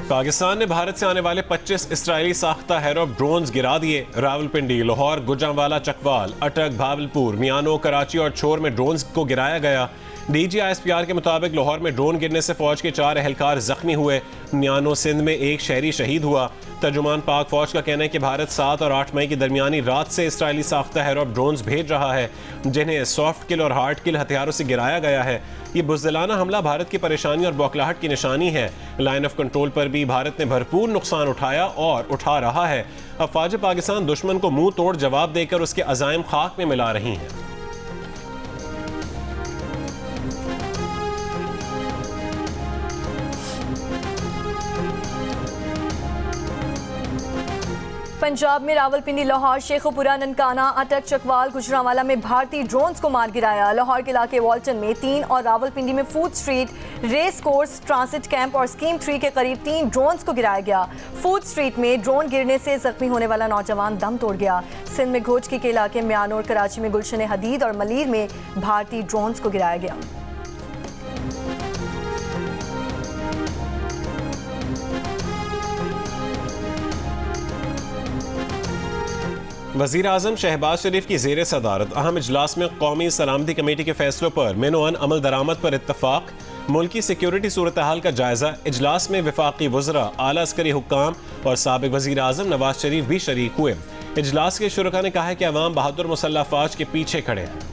पाकिस्तान ने भारत से आने वाले 25 इसराइली साख्ता हेरोप ड्रोन्स गिरा दिए। रावलपिंडी, लाहौर, गुजरांवाला, चकवाल, अटक, भावलपुर, मियानो, कराची और छोर में ड्रोन्स को गिराया गया। DGISPR के मुताबिक लाहौर में ड्रोन गिरने से फौज के 4 एहलकार जख्मी हुए। मियानो सिंध में एक शहरी शहीद हुआ। तर्जुमान पाक फौज का कहना है कि भारत 7 और 8 मई की दरमियानी रात से इसराइली साख्ता हेरोप ड्रोन्स भेज रहा है, जिन्हें सॉफ्ट किल और हार्ड किल हथियारों से गिराया गया है। ये बुज़दिलाना हमला भारत की परेशानी और बौखलाहट की निशानी है। लाइन ऑफ कंट्रोल पर भी भारत ने भरपूर नुकसान उठाया और उठा रहा है। अफवाज पाकिस्तान दुश्मन को मुंह तोड़ जवाब देकर उसके अज़ाइम खाक में मिला रही हैं। पंजाब में रावलपिंडी, लाहौर, शेखुपुरा, ननकाना, अटक, चकवाल, गुजरांवाला में भारतीय ड्रोन्स को मार गिराया। लाहौर के इलाके वाल्टन में 3 और रावलपिंडी में food street, race course, transit camp और स्कीम 3 के करीब 3 ड्रोन्स को गिराया गया। फूड स्ट्रीट में ड्रोन गिरने से जख्मी होने वाला नौजवान दम तोड़ गया। सिंध में घोचकी के इलाके म्यानो और कराची में गुलशन हदीद और मलीर में भारतीय ड्रोन्स को गिराया गया। वज़ीर आज़म शहबाज शरीफ की ज़ेर सदारत अहम इजलास में कौमी सलामती कमेटी के फैसलों पर मिनोअन अमल दरामद पर इत्तफाक। मुल्की सिक्योरिटी सूरत हाल का जायजा। इजलास में वफाकी वज़रा, आला अस्करी हुक्काम और साबिक वज़ीर आज़म नवाज शरीफ भी शरीक हुए। इजलास के शुरका ने कहा है कि अवाम बहादुर मुसल्लह फ़ौज के पीछे खड़े हैं।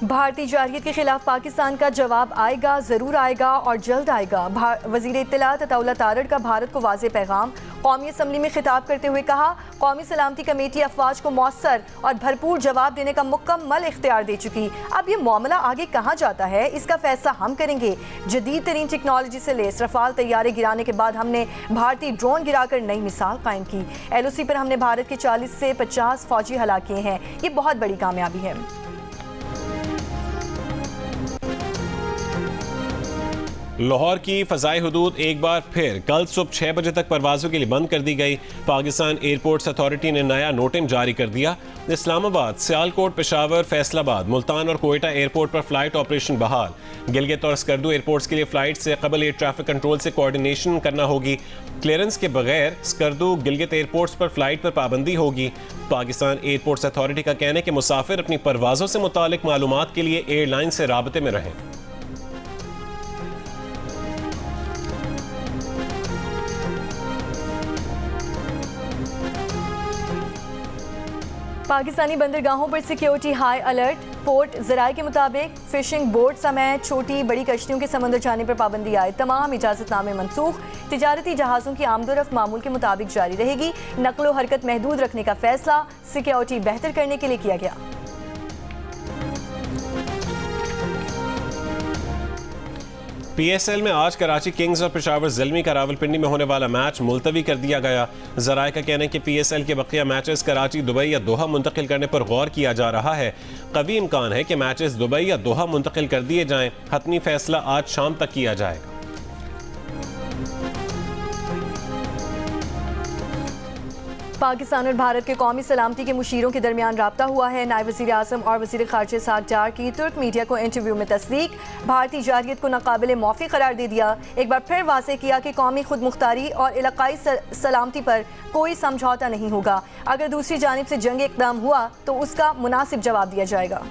भारतीय जारहियत के खिलाफ पाकिस्तान का जवाब आएगा, जरूर आएगा और जल्द आएगा। वज़ीर इत्तलात अताउल्लाह तारड़ का भारत को वाज़ेह पैगाम। कौमी असम्बली में खिताब करते हुए कहा, कौमी सलामती कमेटी अफवाज को मौसर और भरपूर जवाब देने का मुकम्मल इख्तियार दे चुकी। अब ये मामला आगे कहाँ जाता है, इसका फैसला हम करेंगे। जदीद तरीन टेक्नोलॉजी से लेस रफाल तैयारे गिराने के बाद हमने भारतीय ड्रोन गिराकर नई मिसाल कायम की। LOC पर हमने भारत के 40 से 50 फौजी हलाक किए हैं। ये बहुत बड़ी कामयाबी है। लाहौर की फ़ज़ाई हुदूद एक बार फिर कल सुबह 6 बजे तक परवाज़ों के लिए बंद कर दी गई। पाकिस्तान एयरपोर्ट्स अथॉरिटी ने नया नोटिस जारी कर दिया। इस्लामाबाद, सियालकोट, पेशावर, फैसलाबाद, मुल्तान और कोयटा एयरपोर्ट पर फ्लाइट ऑपरेशन बहाल। गिलगित और स्कर्दू एयरपोर्ट्स के लिए फ़्लाइट से कबल एयर ट्रैफिक कंट्रोल से कोऑर्डिनेशन करना होगी। क्लियरेंस के बगैर स्कर्दू, गिलगित एयरपोर्ट्स पर फ्लाइट पर पाबंदी होगी। पाकिस्तान एयरपोर्ट्स अथॉरिटी का कहना है कि मुसाफिर अपनी परवाज़ों से मुतालिक मालूमात के लिए एयरलाइन से राबते में रहें। पाकिस्तानी बंदरगाहों पर सिक्योरिटी हाई अलर्ट। पोर्ट ज़राए के मुताबिक फिशिंग बोट समेत छोटी बड़ी कश्तियों के समंदर जाने पर पाबंदी आए। तमाम इजाज़तनामे मनसूख। तिजारती जहाज़ों की आमदोरफ्त मामूल के मुताबिक जारी रहेगी। नकलो हरकत महदूद रखने का फैसला सिक्योरिटी बेहतर करने के लिए किया गया। PSL में आज कराची किंग्स और पेशावर ज़ल्मी का रावलपिंडी में होने वाला मैच मुलतवी कर दिया गया। ज़राए का कहना है कि PSL के बकिया मैचेस कराची, दुबई या दोहा मुंतकिल करने पर गौर किया जा रहा है। कभी इम्कान है कि मैचेस दुबई या दोहा मुंतकिल कर दिए जाएं। हतमी फैसला आज शाम तक किया जाएगा। पाकिस्तान और भारत के कौमी सलामती के मुशीरों के दरमियान राब्ता हुआ है। नायब वज़ीर आज़म और वज़ीर ख़ारिजा साद डार की तुर्क मीडिया को इंटरव्यू में तस्दीक। भारतीय जारहियत को नाकाबिले मौफ़ी करार दे दिया। एक बार फिर वाज़ेह किया कि कौमी खुद मुख्तारी और इलाक़ाई सलामती पर कोई समझौता नहीं होगा। अगर दूसरी जानिब से जंगी इक़दाम हुआ तो उसका मुनासिब जवाब दिया जाएगा।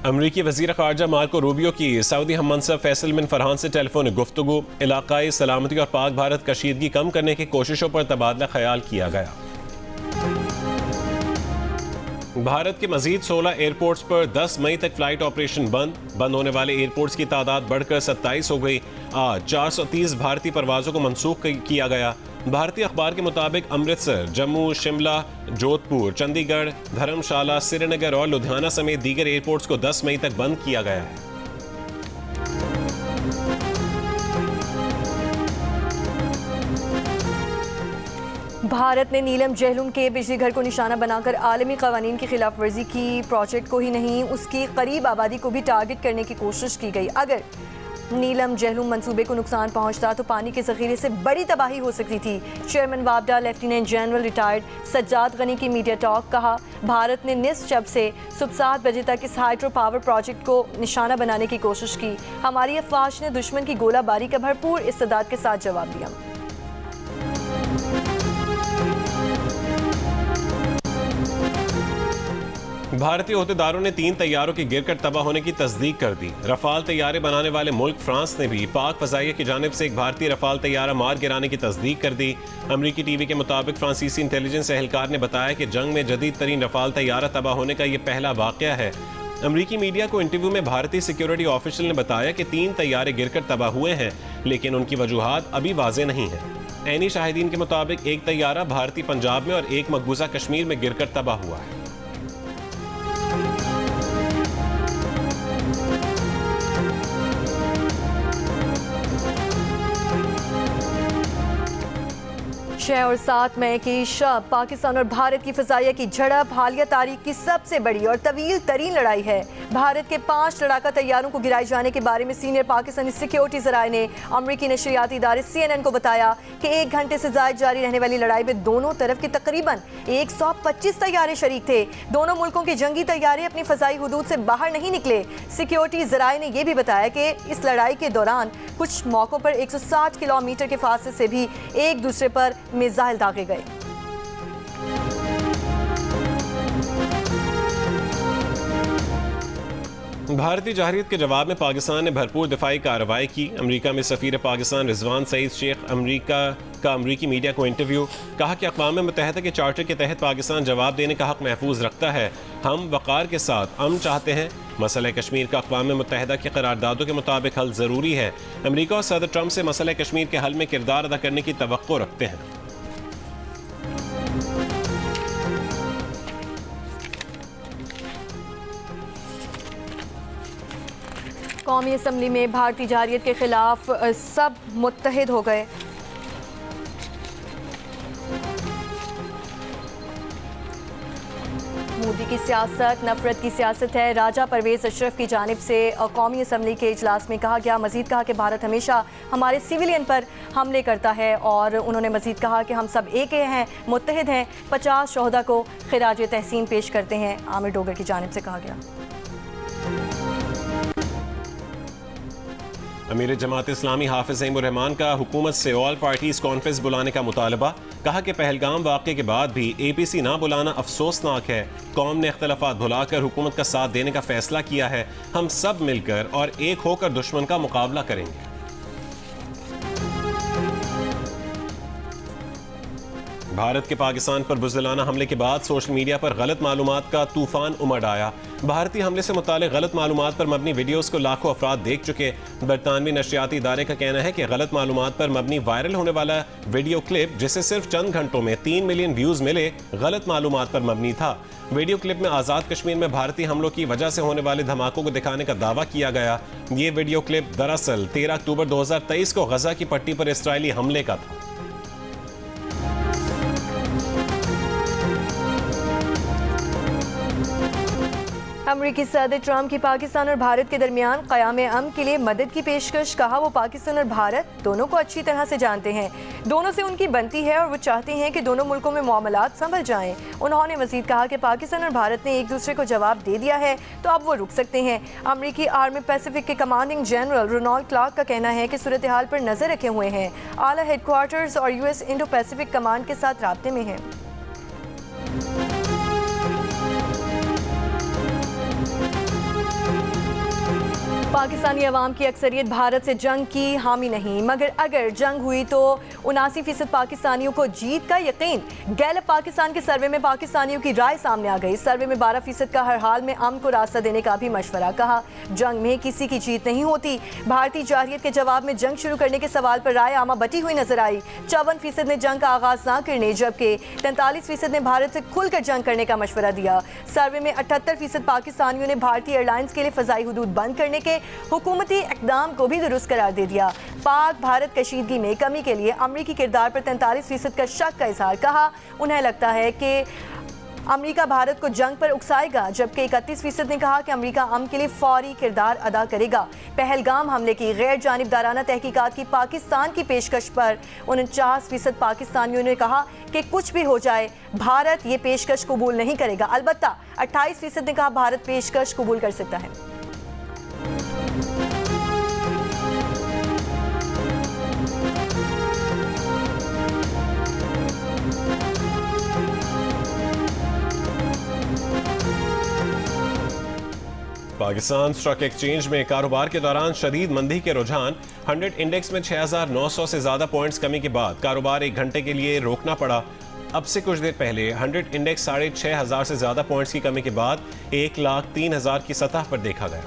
अमरीकी वज़ीर ख़ारिजा मार्को रूबियो की सऊदी हम मनसब फैसल बिन फरहान से टेलीफोनिक गुफ्तगू। इलाक़ाई सलामती और पाक भारत कशीदगी कम करने की कोशिशों पर तबादला ख्याल किया गया। भारत के मजीद 16 एयरपोर्ट्स पर 10 मई तक फ्लाइट ऑपरेशन बंद होने वाले एयरपोर्ट्स की तादाद बढ़कर 27 हो गई। आज 430 भारतीय परवाज़ों को मनसूख किया गया। भारतीय अखबार के मुताबिक अमृतसर, जम्मू, शिमला, जोधपुर, चंडीगढ़, धर्मशाला, श्रीनगर और लुधियाना समेत दीगर एयरपोर्ट्स को 10 मई तक बंद किया गया है। भारत ने नीलम जहलुम के बिजली घर को निशाना बनाकर आलमी कवानीन की खिलाफ वर्जी की। प्रोजेक्ट को ही नहीं, उसकी करीब आबादी को भी टारगेट करने की कोशिश की गई। अगर नीलम जहलूम मंसूबे को नुकसान पहुंचता तो पानी के जखीरे से बड़ी तबाही हो सकती थी। चेयरमैन वापडा lieutenant general retired Sajjad Ghani की मीडिया टॉक। कहा, भारत ने निस्फ शब से सुबह 7 बजे तक इस हाइड्रो पावर प्रोजेक्ट को निशाना बनाने की कोशिश की। हमारी अफवाज ने दुश्मन की गोलाबारी का भरपूर इस्तेदाद के साथ जवाब दिया। भारतीय ओहदेदारों ने 3 तैयारों के गिरकर तबाह होने की तस्दीक कर दी। रफाल तैयारे बनाने वाले मुल्क फ्रांस ने भी पाक फजाइया की जानिब से एक भारतीय रफाल तैयारा मार गिराने की तस्दीक कर दी। अमरीकी टीवी के मुताबिक फ्रांसीसी इंटेलिजेंस एहलकार ने बताया कि जंग में जदीद तरीन रफाल तैयारा तबाह होने का यह पहला वाकया है। अमरीकी मीडिया को इंटरव्यू में भारतीय सिक्योरिटी ऑफिशियल ने बताया कि 3 तैयारे गिरकर तबाह हुए हैं, लेकिन उनकी वजूहात अभी वाजे नहीं है। ऐनी शाहिदीन के मुताबिक एक तैयारा भारतीय पंजाब में और एक मकबूजा कश्मीर में गिरकर तबाह हुआ है। छह और 7 मई की शब पाकिस्तान और भारत की फजाइया की झड़प हालिया तारीख की सबसे बड़ी और तवील तरीन लड़ाई है। भारत के 5 लड़ाका तैयारों को गिराए जाने के बारे में सीनियर पाकिस्तानी सिक्योरिटी जराए ने अमरीकी नशरियाती इदारे CNN को बताया कि 1 घंटे से ज्यादा जारी रहने वाली लड़ाई में दोनों तरफ के तकरीबन 125 तैयारे शरीक थे। दोनों मुल्कों के जंगी तैयारे अपनी फजाई हुदूद से बाहर नहीं निकले। सिक्योरिटी जराए ने यह भी बताया कि इस लड़ाई के दौरान कुछ मौकों पर 160 किलोमीटर के फासले से भी एक दूसरे पर मिसाइल दागे गए। भारतीय जहरीत के जवाब में पाकिस्तान ने भरपूर दिफाई कार्रवाई की। अमरीका में सफीर पाकिस्तान रिजवान सईद शेख अमरीकी मीडिया को इंटरव्यू। कहा कि अक़वाम मुत्तहिदा के चार्टर के तहत पाकिस्तान जवाब देने का हक महफूज रखता है। हम वक़ार के साथ अमन चाहते हैं। मसला कश्मीर का अक़वाम मुत्तहिदा की करारदादों के मुताबिक हल ज़रूरी है। अमरीका और सदर ट्रंप से मसला कश्मीर के हल में किरदार अदा करने की तवक्को रखते हैं। कौमी असम्बली में भारतीय जारियत के खिलाफ सब मुत्तहिद हो गए। मोदी की सियासत नफरत की सियासत है। राजा परवेज अशरफ की जानिब से कौमी असम्बली के इजलास में कहा गया। मजीद कहा कि भारत हमेशा हमारे सिविलियन पर हमले करता है और उन्होंने मजीद कहा कि हम सब एक हैं, मुत्तहिद हैं। 50 शोहदा को खिराज तहसीन पेश करते हैं। आमिर डोगर की जानिब से कहा गया। अमीर जमात इस्लामी हाफिज ज़हीमुर रहमान का हुकूमत से ऑल पार्टीज कॉन्फ्रेंस बुलाने का मुतालबा। कहा कि पहलगाम वाक़े के बाद भी APC ना बुलाना अफसोसनाक है। कौम ने इख्तलाफात भुलाकर हुकूमत का साथ देने का फैसला किया है। हम सब मिलकर और एक होकर दुश्मन का मुकाबला करेंगे। भारत के पाकिस्तान पर बुज़दिलाना हमले के बाद सोशल मीडिया पर गलत मालूमात का तूफान उमड़ आया। भारतीय हमले से मुतालिक गलत मालूमात पर मबनी वीडियोस को लाखों अफराद देख चुके। बरतानवी नशरियाती इदारे का कहना है कि गलत मालूमात पर मबनी वायरल होने वाला वीडियो क्लिप, जिसे सिर्फ चंद घंटों में 3 मिलियन व्यूज मिले, गलत मालूमात पर मबनी था। वीडियो क्लिप में आज़ाद कश्मीर में भारतीय हमलों की वजह से होने वाले धमाकों को दिखाने का दावा किया गया। ये वीडियो क्लिप दरअसल 13 अक्टूबर 2023 को गजा की पट्टी पर इसराइली हमले का था। अमरीकी सदर ट्रंप की पाकिस्तान और भारत के दरमियान क़याम अमन के लिए मदद की पेशकश। कहा, वो पाकिस्तान और भारत दोनों को अच्छी तरह से जानते हैं। दोनों से उनकी बनती है और वो चाहते हैं कि दोनों मुल्कों में मामलात संभल जाएं। उन्होंने मजीद कहा कि पाकिस्तान और भारत ने एक दूसरे को जवाब दे दिया है तो अब वो रुक सकते हैं। अमरीकी आर्मी पैसिफिक के कमांडिंग जनरल रोनाल्ड क्लार्क का कहना है कि सूरत हाल पर नजर रखे हुए हैं। आला हेडक्वार्टर्स और US इंडो पैसिफिक कमांड के साथ राब्ते में है। पाकिस्तानी अवाम की अक्सरियत भारत से जंग की हामी नहीं, मगर अगर जंग हुई तो 79% पाकिस्तानियों को जीत का यकीन। गैलप पाकिस्तान के सर्वे में पाकिस्तानियों की राय सामने आ गई। सर्वे में 12% का हर हाल में अमन को रास्ता देने का भी मशवरा। कहा, जंग में किसी की जीत नहीं होती। भारतीय जारियत के जवाब में जंग शुरू करने के सवाल पर राय आमा बटी हुई नजर आई। 54% ने जंग का आगाज न करने, जबकि 43% ने भारत से खुलकर जंग करने का मशवरा दिया। सर्वे में 78% पाकिस्तानियों ने भारतीय एयरलाइंस के लिए फजाई हुदूद बंद करने के हुकूमती इक़दाम को भी दुरुस्त करार दे दिया। पाक भारत कशीदगी में कमी के लिए अमरीकी किरदार पर 43% का शक का इजहार। कहा, उन्हें लगता है कि अमेरिका भारत को जंग पर उकसाएगा, जबकि 31% ने कहा कि अमेरिका अमन के लिए फौरी किरदार अदा करेगा। पहलगाम हमले की गैर जानिबदाराना तहकीकात की पाकिस्तान की पेशकश पर 49% पाकिस्तानियों ने कहा कि कुछ भी हो जाए भारत ये पेशकश कबूल नहीं करेगा। अलबत्ता 28% ने कहा भारत पेशकश कबूल कर सकता है। पाकिस्तान स्टॉक एक्सचेंज में कारोबार के दौरान शदीद मंदी के रुझान। 100 इंडेक्स में 6,900 से ज्यादा पॉइंट्स कमी के बाद कारोबार 1 घंटे के लिए रोकना पड़ा। अब से कुछ देर पहले 100 इंडेक्स 6,500 से ज्यादा पॉइंट्स की कमी के बाद 1,03,000 की सतह पर देखा गया।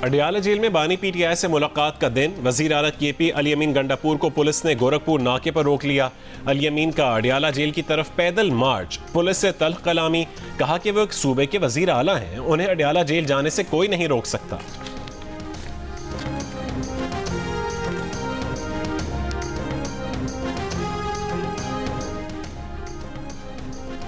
अडियाला जेल में बानी पीटीआई से मुलाकात का दिन। वजीर आला केपी अली अमीन गंडापुर को पुलिस ने गोरखपुर नाके पर रोक लिया। अली अमीन का अडियाला जेल की तरफ पैदल मार्च, पुलिस से तल्ख कलामी। कहा कि वो एक सूबे के वजीर आला हैं, उन्हें अडियाला जेल जाने से कोई नहीं रोक सकता।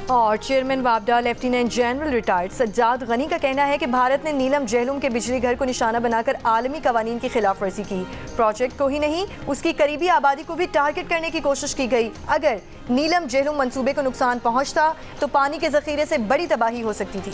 और चेयरमैन वापडा lieutenant general retired Sajjad Ghani का कहना है कि भारत ने नीलम जहलुम के बिजली घर को निशाना बनाकर आलमी कवानीन की खिलाफ वर्जी की। प्रोजेक्ट को ही नहीं, उसकी करीबी आबादी को भी टारगेट करने की कोशिश की गई। अगर नीलम जहलुम मंसूबे को नुकसान पहुंचता तो पानी के जखीरे से बड़ी तबाही हो सकती थी।